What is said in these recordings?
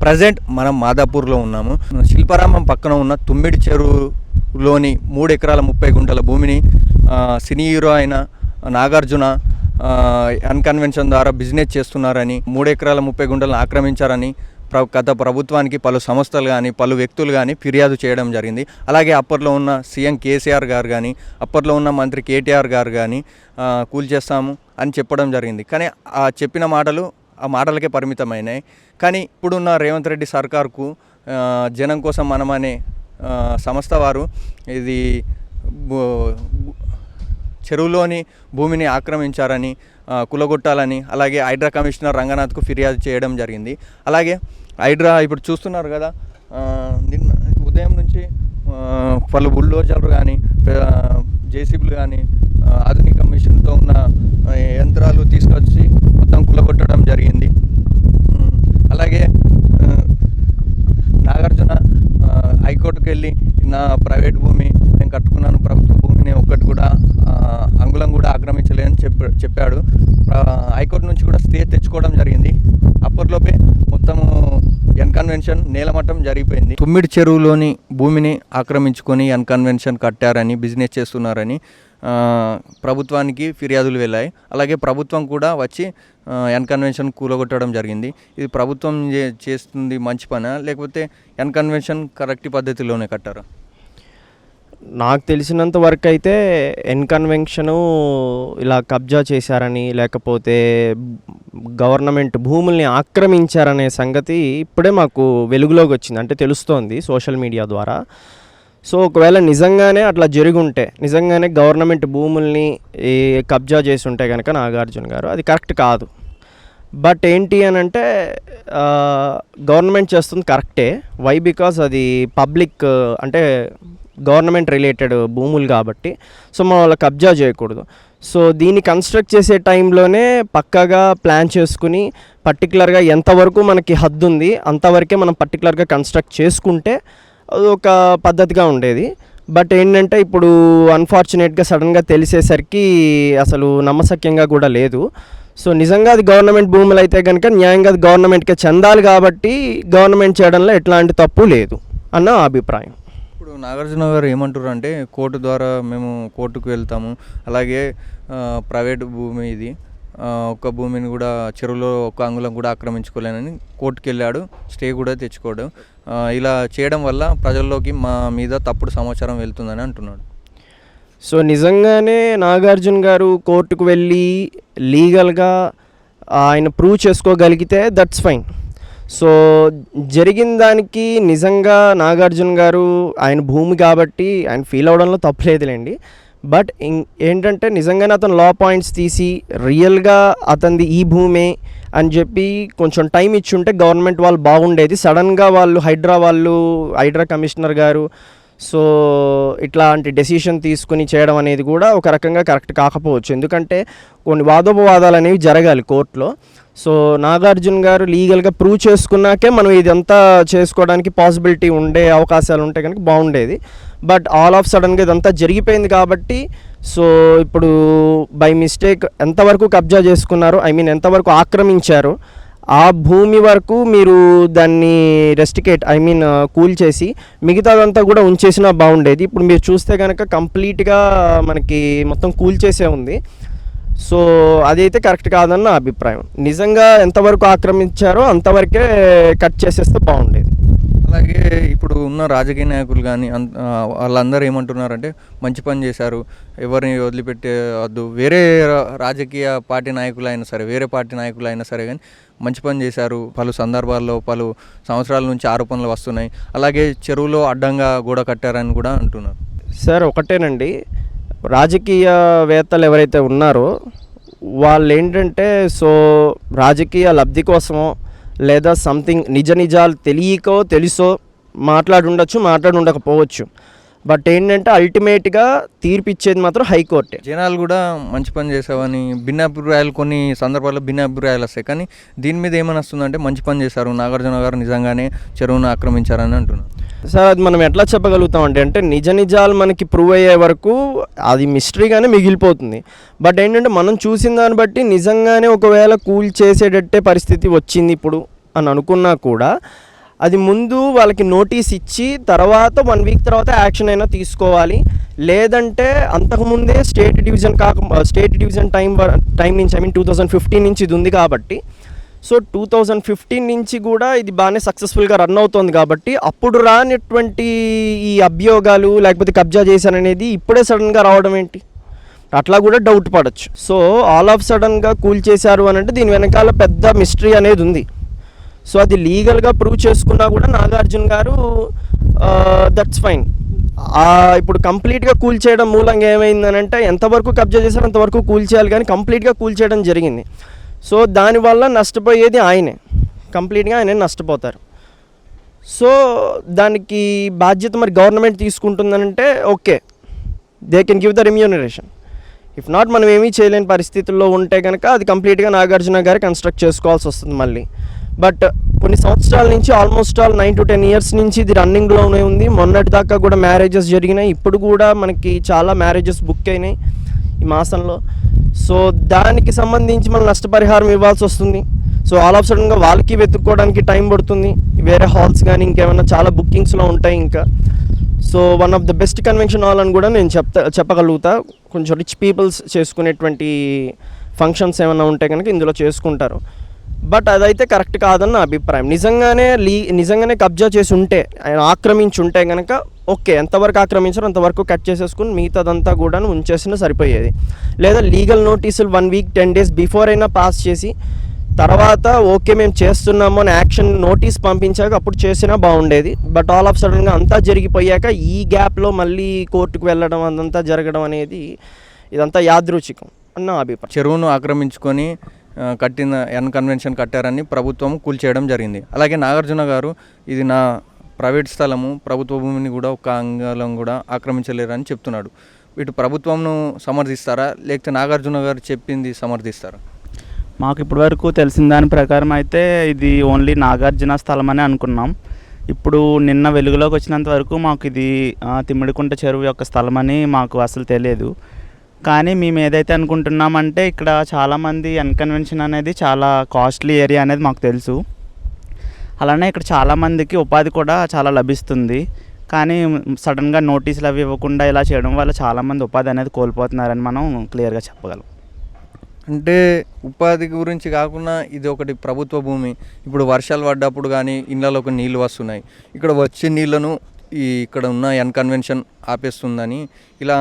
Present మనం మాదాపూర్లో ఉన్నాము. శిల్పారామం పక్కన ఉన్న తుమ్మిడి చెరువులోని 3 ఎకరాల 30 గుంటల భూమిని సినీ హీరో అయిన నాగార్జున అన్కన్వెన్షన్ ద్వారా బిజినెస్ చేస్తున్నారని, 3 ఎకరాల 30 గుంటలను ఆక్రమించారని గత ప్రభుత్వానికి పలు సంస్థలు కానీ పలు వ్యక్తులు కానీ ఫిర్యాదు చేయడం జరిగింది. అలాగే అప్పట్లో ఉన్న సీఎం కేసీఆర్ గారు కానీ అప్పట్లో ఉన్న మంత్రి కేటీఆర్ గారు కానీ కూల్చేస్తాము అని చెప్పడం జరిగింది. కానీ ఆ చెప్పిన మాటలు ఆ మాటలకే పరిమితమైనాయి. కానీ ఇప్పుడున్న రేవంత్ రెడ్డి సర్కార్కు జనం కోసం మనమనే సంస్థ వారు ఇది చెరువులోని భూమిని ఆక్రమించారని, కులగొట్టాలని, అలాగే హైడ్రా కమిషనర్ రంగనాథ్కు ఫిర్యాదు చేయడం జరిగింది. అలాగే హైడ్రా ఇప్పుడు చూస్తున్నారు కదా, నిన్న ఉదయం నుంచి పలు బుల్డోజర్లు కానీ జేసీబీలు కానీ ఆధునిక మిషన్తో ఉన్న యంత్రాలు తీసుకొచ్చి మొత్తం కులగొట్టడం జరిగింది. అలాగే నాగార్జున హైకోర్టుకు వెళ్ళి నా ప్రైవేట్ భూమి నేను కట్టుకున్నాను, ప్రభుత్వ భూమిని ఒక్కటి కూడా అంగుళం కూడా ఆక్రమించలేదని చెప్పాడు. హైకోర్టు నుంచి కూడా స్టే తెచ్చుకోవడం జరిగింది. అప్పట్లోపే మొత్తము అన్కన్వెన్షన్ నేలమట్టం జరిగిపోయింది. తుమ్మిడి చెరువులోని భూమిని ఆక్రమించుకొని అన్కన్వెన్షన్ కట్టారని, బిజినెస్ చేస్తున్నారని ప్రభుత్వానికి ఫిర్యాదులు వెళ్ళాయి. అలాగే ప్రభుత్వం కూడా వచ్చి అన్కన్వెన్షన్ కూలగొట్టడం జరిగింది. ఇది ప్రభుత్వం చేస్తుంది మంచి పనా, లేకపోతే అన్కన్వెన్షన్ కరెక్ట్ పద్ధతిలోనే కట్టారా? నాకు తెలిసినంత వరకు అయితే ఎన్కన్వెన్షను ఇలా కబ్జా చేశారని, లేకపోతే గవర్నమెంట్ భూముల్ని ఆక్రమించారనే సంగతి ఇప్పుడే మాకు వెలుగులోకి వచ్చింది, అంటే తెలుస్తోంది సోషల్ మీడియా ద్వారా. సో ఒకవేళ నిజంగానే అట్లా జరిగి ఉంటే, నిజంగానే గవర్నమెంట్ భూముల్ని కబ్జా చేసి ఉంటే కనుక నాగార్జున గారు, అది కరెక్ట్ కాదు. బట్ ఏంటి అని అంటే గవర్నమెంట్ చేస్తుంది కరెక్టే. వై? బికాస్ అది పబ్లిక్ అంటే గవర్నమెంట్ రిలేటెడ్ భూములు కాబట్టి సో మనం వాళ్ళ కబ్జా చేయకూడదు. సో దీన్ని కన్స్ట్రక్ట్ చేసే టైంలోనే పక్కాగా ప్లాన్ చేసుకుని పర్టికులర్గా ఎంతవరకు మనకి హద్దు ఉంది అంతవరకే మనం పర్టికులర్గా కన్స్ట్రక్ట్ చేసుకుంటే అది ఒక పద్ధతిగా ఉండేది. బట్ ఏంటంటే ఇప్పుడు అన్ఫార్చునేట్గా సడన్గా తెలిసేసరికి అసలు నమ్మశక్యంగా కూడా లేదు. సో నిజంగా అది గవర్నమెంట్ భూములు అయితే కనుక న్యాయంగా అది గవర్నమెంట్కే చెందాలి కాబట్టి గవర్నమెంట్ చేయడంలో ఎట్లాంటి తప్పు లేదు అన్న అభిప్రాయం. ఇప్పుడు నాగార్జున గారు ఏమంటారు అంటే, కోర్టు ద్వారా మేము కోర్టుకు వెళ్తాము, అలాగే ప్రైవేట్ భూమి ఇది, ఒక్క భూమిని కూడా చెరువులో ఒక్క అంగుళం కూడా ఆక్రమించుకోలేనని కోర్టుకు వెళ్ళాడు, స్టే కూడా తెచ్చుకోవడం. ఇలా చేయడం వల్ల ప్రజల్లోకి మా మీద తప్పుడు సమాచారం వెళ్తుందని అంటున్నాడు. సో నిజంగానే నాగార్జున గారు కోర్టుకు వెళ్ళి లీగల్గా ఆయన ప్రూవ్ చేసుకోగలిగితే దట్స్ ఫైన్. సో జరిగిన దానికి నిజంగా నాగార్జున గారు ఆయన భూమి కాబట్టి ఆయన ఫీల్ అవడంలో తప్పులేదులేండి. బట్ ఏంటంటే నిజంగానే అతను లా పాయింట్స్ తీసి రియల్గా అతనిది ఈ భూమే అని చెప్పి కొంచెం టైం ఇచ్చి ఉంటే గవర్నమెంట్ వాళ్ళు బాగుండేది. సడన్గా వాళ్ళు హైడ్రా కమిషనర్ గారు సో ఇట్లాంటి డెసిషన్ తీసుకుని చేయడం అనేది కూడా ఒక రకంగా కరెక్ట్ కాకపోవచ్చు. ఎందుకంటే కొన్ని వాదోపవాదాలు అనేవి జరగాలి కోర్టులో. సో నాగార్జున గారు లీగల్గా ప్రూవ్ చేసుకున్నాకే మనం ఇదంతా చేసుకోవడానికి పాసిబిలిటీ ఉండే అవకాశాలు ఉంటే కనుక బాగుండేది. బట్ ఆల్ ఆఫ్ సడన్గా ఇదంతా జరిగిపోయింది కాబట్టి సో ఇప్పుడు బై మిస్టేక్ ఎంతవరకు కబ్జా చేసుకున్నారు, ఎంతవరకు ఆక్రమించారు, ఆ భూమి వరకు మీరు దాన్ని రెస్టికేట్ కూల్చేసి మిగతాదంతా కూడా ఉంచేసినా బాగుండేది. ఇప్పుడు మీరు చూస్తే కనుక కంప్లీట్గా మనకి మొత్తం కూల్చేసే ఉంది. సో అదైతే కరెక్ట్ కాదన్న అభిప్రాయం. నిజంగా ఎంతవరకు ఆక్రమించారో అంతవరకే కట్ చేసేస్తే బాగుండేది. అలాగే ఇప్పుడు ఉన్న రాజకీయ నాయకులు కానీ వాళ్ళందరూ ఏమంటున్నారంటే, మంచి పని చేశారు, ఎవరిని వదిలిపెట్టే వద్దు, వేరే రాజకీయ పార్టీ నాయకులైనా సరే, వేరే పార్టీ నాయకులైనా సరే కానీ మంచి పని చేశారు, పలు సందర్భాల్లో పలు సంవత్సరాల నుంచి ఆరోపణలు వస్తున్నాయి, అలాగే చెరువులో అడ్డంగా గోడ కట్టారని కూడా అంటున్నారు. సార్ ఒకటేనండి, రాజకీయవేత్తలు ఎవరైతే ఉన్నారో వాళ్ళు ఏంటంటే సో రాజకీయ లబ్ధి కోసమో లేదా సంథింగ్ నిజాలు తెలియకో తెలుసో మాట్లాడుండకపోవచ్చు. బట్ ఏంటంటే అల్టిమేట్గా తీర్పు ఇచ్చేది మాత్రం హైకోర్టే. జనాలు కూడా మంచి పని చేసావని భిన్నాభిప్రాయాలు, కొన్ని సందర్భాల్లో భిన్నాభిప్రాయాలు వస్తాయి, కానీ దీని మీద ఏమని వస్తుందంటే మంచి పని చేశారు, నాగార్జున గారు నిజంగానే చెరువును ఆక్రమించారని అంటున్నారు. సార్ అది మనం ఎట్లా చెప్పగలుగుతాం అంటే నిజాలు మనకి ప్రూవ్ అయ్యే వరకు అది మిస్టరీగానే మిగిలిపోతుంది. బట్ ఏంటంటే మనం చూసిన దాన్ని బట్టి నిజంగానే ఒకవేళ కూల్ చేసేటట్టే పరిస్థితి వచ్చింది ఇప్పుడు అని అనుకున్నా కూడా అది ముందు వాళ్ళకి నోటీస్ ఇచ్చి తర్వాత 1 వీక్ తర్వాత యాక్షన్ అయినా తీసుకోవాలి. లేదంటే అంతకుముందే స్టేట్ డివిజన్ టైం నుంచి 2015 నుంచి ఇది ఉంది కాబట్టి, సో 2015 నుంచి కూడా ఇది బాగానే సక్సెస్ఫుల్గా రన్ అవుతుంది కాబట్టి అప్పుడు రానటువంటి ఈ అభియోగాలు లేకపోతే కబ్జా చేశాననేది ఇప్పుడే సడన్గా రావడం ఏంటి, అట్లా కూడా డౌట్ పడవచ్చు. సో ఆల్ ఆఫ్ సడన్గా కూల్ చేశారు అని అంటే దీని వెనకాల పెద్ద మిస్టరీ అనేది ఉంది. సో అది లీగల్గా ప్రూవ్ చేసుకున్నా కూడా నాగార్జున గారు దట్స్ ఫైన్. ఇప్పుడు కంప్లీట్గా కూల్ చేయడం మూలంగా ఏమైందని అంటే ఎంతవరకు కబ్జా చేశారో అంతవరకు కూల్ చేయాలి, కానీ కంప్లీట్గా కూల్ చేయడం జరిగింది. సో దానివల్ల నష్టపోయేది ఆయనే, కంప్లీట్గా ఆయనే నష్టపోతారు. సో దానికి బాధ్యత మరి గవర్నమెంట్ తీసుకుంటుందనంటే okay, they can give the remuneration. If not మనం ఏమీ చేయలేని పరిస్థితుల్లో ఉంటే కనుక అది కంప్లీట్గా నాగార్జున గారు కన్స్ట్రక్ట్ చేసుకోవాల్సి వస్తుంది మళ్ళీ. బట్ కొన్ని సంవత్సరాల నుంచి ఆల్మోస్ట్ ఆల్ 9 to 10 years నుంచి ఇది రన్నింగ్లోనే ఉంది. మొన్నటి దాకా కూడా మ్యారేజెస్ జరిగినాయి, ఇప్పుడు కూడా మనకి చాలా మ్యారేజెస్ బుక్ అయినాయి ఈ మాసంలో. సో దానికి సంబంధించి మనం నష్టపరిహారం ఇవ్వాల్సి వస్తుంది. సో ఆల్ ఆఫ్ సడన్గా వాళ్ళకి వెతుక్కోవడానికి టైం పడుతుంది. వేరే హాల్స్ కానీ ఇంకేమైనా చాలా బుకింగ్స్లో ఉంటాయి ఇంకా. So one of the best convention hall అని కూడా నేను చెప్పగలుగుతా. కొంచెం రిచ్ పీపుల్స్ చేసుకునేటువంటి ఫంక్షన్స్ ఏమైనా ఉంటే కనుక ఇందులో చేసుకుంటారు. బట్ అదైతే కరెక్ట్ కాదని నా అభిప్రాయం. నిజంగానే కబ్జా చేసి ఉంటే, ఆయన ఆక్రమించి ఉంటే కనుక ఓకే, ఎంతవరకు ఆక్రమించారో అంతవరకు కట్ చేసేసుకుని మిగతాదంతా కూడా ఉంచేసినా సరిపోయేది. లేదా లీగల్ నోటీసులు 1 week 10 days బిఫోర్ అయినా పాస్ చేసి తర్వాత ఓకే మేము చేస్తున్నాము అని యాక్షన్ నోటీస్ పంపించాక అప్పుడు చేసినా బాగుండేది. బట్ ఆల్ ఆఫ్ సడన్గా అంతా జరిగిపోయాక ఈ గ్యాప్లో మళ్ళీ కోర్టుకు వెళ్ళడం అదంతా జరగడం అనేది ఇదంతా యాదృచ్ఛికం అన్న అభిప్రాయం. చెరువును ఆక్రమించుకొని కట్టిన కన్వెన్షన్ కట్టారని ప్రభుత్వం కూల్చేయడం జరిగింది. అలాగే నాగార్జున గారు ఇది నా ప్రైవేట్ స్థలము, ప్రభుత్వ భూమిని కూడా ఒక అంగళం కూడా ఆక్రమించలేరని చెప్తున్నాడు. ఇటు ప్రభుత్వంను సమర్థిస్తారా, లేకపోతే నాగార్జున గారు చెప్పింది సమర్థిస్తారా? మాకు ఇప్పటివరకు తెలిసిన దాని ప్రకారం అయితే ఇది ఓన్లీ నాగార్జున స్థలం అని అనుకున్నాం. ఇప్పుడు నిన్న వెలుగులోకి వచ్చినంత వరకు మాకు ఇది తిమ్మిడికుంట చెరువు యొక్క స్థలం అని మాకు అసలు తెలియదు. కానీ మేము ఏదైతే అనుకుంటున్నామంటే ఇక్కడ చాలామంది అన్కన్వెన్షన్ అనేది చాలా కాస్ట్లీ ఏరియా అనేది మాకు తెలుసు. అలానే ఇక్కడ చాలామందికి ఉపాధి కూడా చాలా లభిస్తుంది. కానీ సడన్గా నోటీసులు అవి ఇవ్వకుండా ఇలా చేయడం వల్ల చాలామంది ఉపాధి అనేది కోల్పోతున్నారని మనం క్లియర్గా చెప్పగలం. అంటే ఉపాధి గురించి కాకుండా ఇది ఒకటి ప్రభుత్వ భూమి. ఇప్పుడు వర్షాలు పడ్డప్పుడు కానీ ఇళ్ళలోకి నీళ్ళు వస్తున్నాయి, ఇక్కడ వచ్చే నీళ్లను ఇక్కడ ఉన్న కన్వెన్షన్ ఆపేస్తుందని ఇలా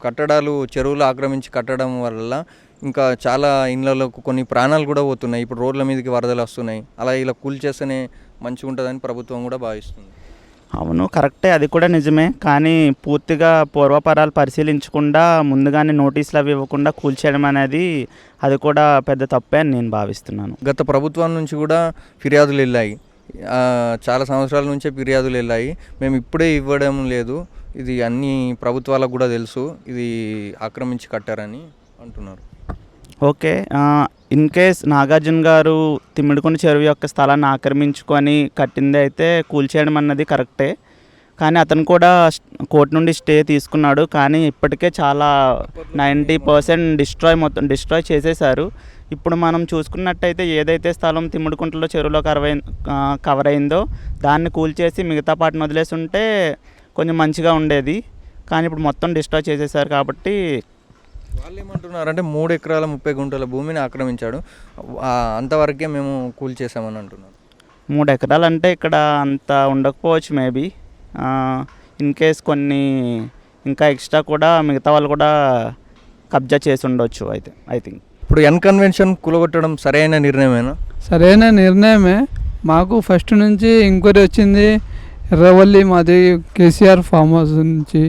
కట్టడాలు చెరువులు ఆక్రమించి కట్టడం వల్ల ఇంకా చాలా ఇళ్ళలో కొన్ని ప్రాణాలు కూడా పోతున్నాయి. ఇప్పుడు రోడ్ల మీదకి వరదలు వస్తున్నాయి. అలా ఇలా కూల్చేస్తేనే మంచిగా ఉంటుందని ప్రభుత్వం కూడా భావిస్తుంది. అవును, కరెక్టే, అది కూడా నిజమే. కానీ పూర్తిగా పూర్వపరాలు పరిశీలించకుండా ముందుగానే నోటీసులు అవి ఇవ్వకుండా కూల్చేయడం అనేది అది కూడా పెద్ద తప్పే అని నేను భావిస్తున్నాను. గత ప్రభుత్వం నుంచి కూడా ఫిర్యాదులు వెళ్ళాయి, చాలా సంవత్సరాల నుంచే ఫిర్యాదులు వెళ్ళాయి. మేము ఇప్పుడే ఇవ్వడం లేదు, ఇది అన్ని ప్రభుత్వాలకు కూడా తెలుసు, ఇది ఆక్రమించి కట్టారని అంటున్నారు. ఓకే, ఇన్ కేస్ నాగార్జున గారు తిమ్మిడికుంట చెరువు యొక్క స్థలాన్ని ఆక్రమించుకొని కట్టింది అయితే కూల్చేయడం అన్నది కరెక్టే. కానీ అతను కూడా కోర్టు నుండి స్టే తీసుకున్నాడు. కానీ ఇప్పటికే చాలా 90% డిస్ట్రాయ్ చేసేశారు. ఇప్పుడు మనం చూసుకున్నట్టయితే ఏదైతే స్థలం తిమ్మిడికుంటలో చెరువులో కవర్ అయిందో దాన్ని కూల్చేసి మిగతా పాటను వదిలేసి ఉంటే కొంచెం మంచిగా ఉండేది. కానీ ఇప్పుడు మొత్తం డిస్ట్రాయ్ చేసేసారు కాబట్టి వాళ్ళు ఏమంటున్నారంటే 3 ఎకరాల 30 గుంటల భూమిని ఆక్రమించాడు, అంతవరకే మేము కూల్చేసామని అంటున్నారు. 3 ఎకరాలు అంటే ఇక్కడ అంత ఉండకపోవచ్చు మేబీ. ఇన్ కేస్ కొన్ని ఇంకా ఎక్స్ట్రా కూడా మిగతా వాళ్ళు కూడా కబ్జా చేసి ఉండొచ్చు అయితే ఐ థింక్. ఇప్పుడు కన్వెన్షన్ కూలగొట్టడం సరైన నిర్ణయమేనా? సరైన నిర్ణయమే. మాకు ఫస్ట్ నుంచి ఎంక్వైరీ వచ్చింది ఎర్రవల్లి, మాది కేసీఆర్ ఫామ్ హౌస్ నుంచి.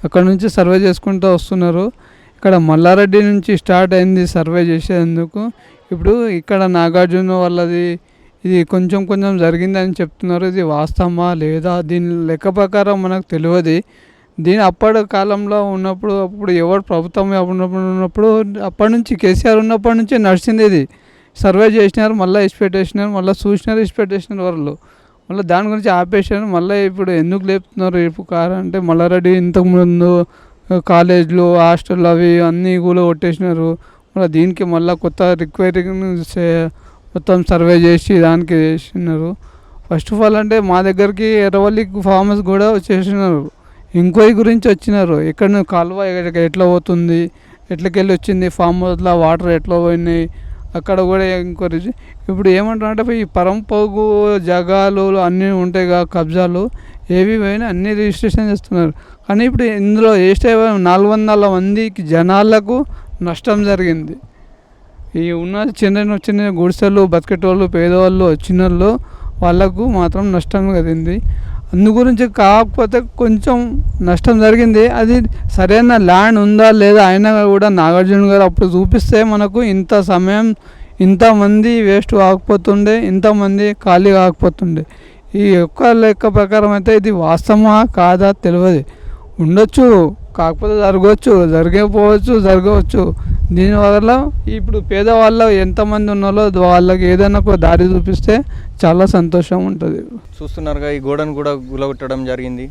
అక్కడ నుంచి సర్వే చేసుకుంటూ వస్తున్నారు. ఇక్కడ మల్లారెడ్డి నుంచి స్టార్ట్ అయింది సర్వే చేసేందుకు. ఇప్పుడు ఇక్కడ నాగార్జున వాళ్ళది ఇది కొంచెం కొంచెం జరిగిందని చెప్తున్నారు. ఇది వాస్తవమా లేదా దీని లెక్క ప్రకారం మనకు తెలియదు. దీని అప్పటి కాలంలో ఉన్నప్పుడు అప్పుడు ఎవరు ప్రభుత్వం ఉన్నప్పుడు అప్పటి నుంచి కేసీఆర్ ఉన్నప్పటి నుంచి నడిచింది. ఇది సర్వే చేసినారు, మళ్ళీ ఇన్స్పెక్టేసినారు, మళ్ళీ చూసినారు, ఇన్స్పెక్టేషన్ వాళ్ళు మళ్ళీ దాని గురించి ఆపేసారు. మళ్ళీ ఇప్పుడు ఎందుకు లేపుతున్నారు ఇప్పుడు అంటే మల్లారెడ్డి ఇంతకుముందు కాలేజ్లు హాస్టల్ అవి అన్నీ కూడా కొట్టేసినారు. మళ్ళీ దీనికి మళ్ళీ కొత్త రిక్వైరీ మొత్తం సర్వే చేసి దానికి చేసినారు. ఫస్ట్ ఆఫ్ ఆల్ అంటే మా దగ్గరికి ఎర్రవల్లి ఫార్మర్స్ కూడా వచ్చేసినారు, ఎంక్వైరీ గురించి వచ్చినారు. ఎక్కడ కాలువ ఎట్లా పోతుంది, ఎట్లకెళ్ళి వచ్చింది, ఫామ్ హౌస్లో వాటర్ ఎట్లా పోయినాయి, అక్కడ కూడా ఎంక్వైరీ. ఇప్పుడు ఏమంటారంటే ఈ పరంపోగు జగాలు అన్నీ ఉంటాయి కదా, కబ్జాలు ఏవి పోయినా అన్నీ రిజిస్ట్రేషన్ చేస్తున్నారు. కానీ ఇప్పుడు ఇందులో వేస్తే 400 మందికి జనాలకు నష్టం జరిగింది. ఈ ఉన్న చిన్న చిన్న గుడిసెలు బతికేటోళ్ళు, పేదవాళ్ళు, చిన్నోళ్ళు వాళ్ళకు మాత్రం నష్టం కలిగింది. అందు గురించి కాకపోతే కొంచెం నష్టం జరిగింది. అది సరైన ల్యాండ్ ఉందా లేదా అయినా కూడా నాగార్జున గారు అప్పుడు చూపిస్తే మనకు ఇంత సమయం ఇంతమంది వేస్ట్ కాకపోతుండే, ఇంతమంది ఖాళీ కాకపోతుండే. ఈ ఒక్క లెక్క ప్రకారం అయితే ఇది వాస్తవమా కాదా తెలియదు, ఉండొచ్చు, కాకపోతే జరగవచ్చు. దీనివల్ల ఇప్పుడు పేదవాళ్ళు ఎంతమంది ఉన్నారో వాళ్ళకి ఏదైనా ఒక దారి చూపిస్తే చాలా సంతోషం ఉంటుంది. చూస్తున్నారుగా ఈ గోడను కూడా గులగొట్టడం జరిగింది.